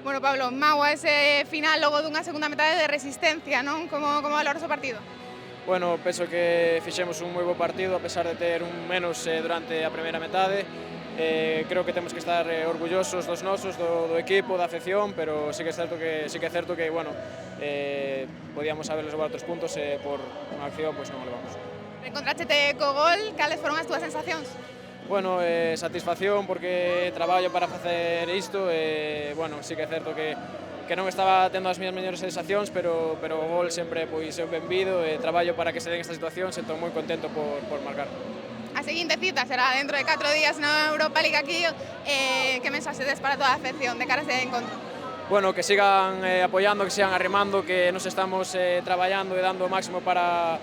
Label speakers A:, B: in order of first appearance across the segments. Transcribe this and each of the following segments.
A: Bueno, Pablo, Magua ese final logo dunha segunda metade de resistencia, non? Como valoras o partido?
B: Bueno, penso que fixemos un moi bo partido a pesar de ter un menos durante a primeira metade. Creo que temos que estar orgullosos dos nosos, do equipo, da afección, pero sí que é certo que bueno, podíamos haberlos levado 3 puntos e por unha acción pois non o levamos.
A: Reencontráchete co gol, cales foron as túas sensacións?
B: Bueno, satisfacción porque traballo para facer isto e, bueno, sí que é certo que non estaba tendo as miñas mellores sensacións, pero o gol sempre pois é benvido e traballo para que se den estas situacións e estou moi contento por marcar.
A: A seguinte cita será dentro de 4 días na Europa League aquí. Que mensaxe des para toda a afección de cara a ese encontro?
B: Bueno, que sigan apoiando, que sigan arrimando, que nos estamos traballando e dando o máximo para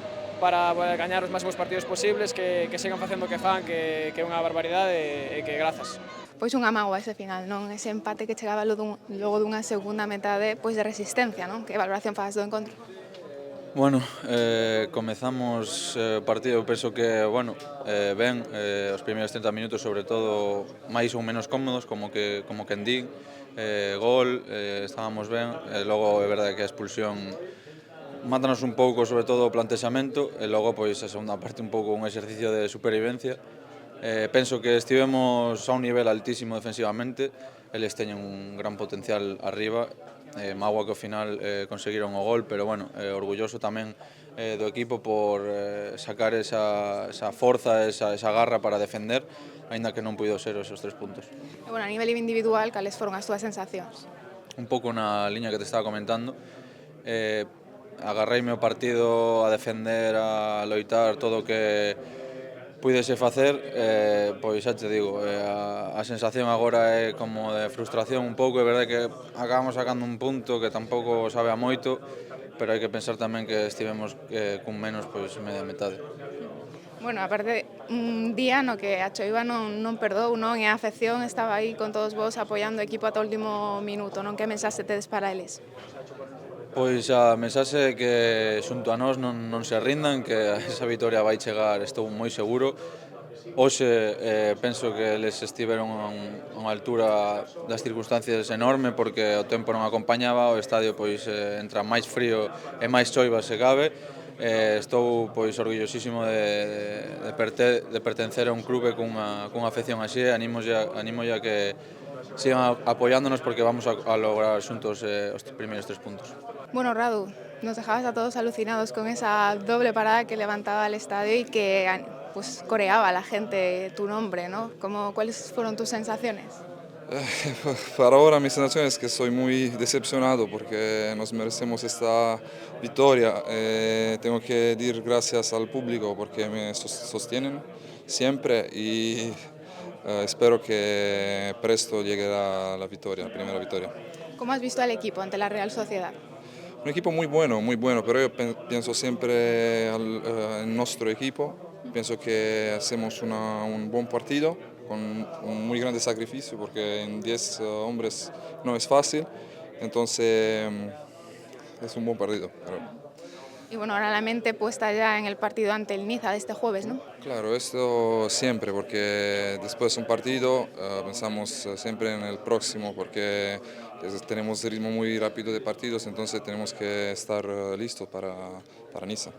B: gañar os máximos partidos posibles, que sigan facendo o que fan, que é unha barbaridade e que grazas.
A: Pois unha mágoa ese final, non? Ese empate que chegaba logo dunha segunda metade pois de resistencia, non? Que valoración faz do encontro?
C: Bueno, comezamos o partido, penso que, bueno, ben, os primeiros 30 minutos sobre todo máis ou menos cómodos, como quen din, gol, estábamos ben, e logo é verdade que a expulsión mátanos un pouco, sobre todo o plantexamento, e logo pois a segunda parte un pouco un exercicio de supervivencia. Penso que estivemos a un nivel altísimo defensivamente, eles teñen un gran potencial arriba, mágoa que ao final conseguiron o gol, pero bueno, orgulloso tamén do equipo por sacar esa forza, esa garra para defender, aínda que non puido ser esos 3 puntos.
A: E, bueno, a nivel individual, cales foron as túas sensacións?
C: Un pouco na liña que te estaba comentando, agarreime o partido a defender, a loitar todo o que puidese facer, pois xa te digo, a sensación agora é como de frustración un pouco, é verdade que acabamos sacando un punto que tampouco sabe a moito, pero hai que pensar tamén que estivemos cun menos pois media metade.
A: Bueno, aparte, un día no que a choiva non perdou, non? E a afección estaba aí con todos vos apoiando o equipo ata o último minuto, non? Que mensaxe tedes para eles?
C: Pois a mensaxe é que xunto a nós non se rindan, que esa vitoria vai chegar, estou moi seguro. Hoxe penso que eles estiveron a unha altura das circunstancias enorme porque o tempo non acompañaba, o estadio pois entra máis frío e máis choiva se cabe. Estou pois orgullosísimo de pertencer a un clube cunha afección así e animolle a que sigan apoiándonos porque vamos a lograr xuntos os primeiros 3 puntos.
A: Bueno, Radu, nos dejabas a todos alucinados con esa doble parada que levantaba el estadio y que pues coreaba a la gente tu nombre, ¿no? ¿Cuáles fueron tus sensaciones?
D: Para ahora mi sensación es que estoy muy decepcionado porque nos merecemos esta victoria. Tengo que decir gracias al público porque me sostienen siempre y espero que presto llegue la victoria, la primera victoria.
A: ¿Cómo has visto al equipo ante la Real Sociedad?
D: Un equipo muy bueno, pero yo pienso siempre en nuestro equipo. Pienso que hacemos un buen partido con un muy grande sacrificio porque en 10 hombres no es fácil. Entonces es un buen partido.
A: Y bueno, ahora la mente puesta ya en el partido ante el Niza de este jueves, ¿no?
D: Claro, esto siempre, porque después de un partido pensamos siempre en el próximo, porque tenemos ritmo muy rápido de partidos, entonces tenemos que estar listos para Niza.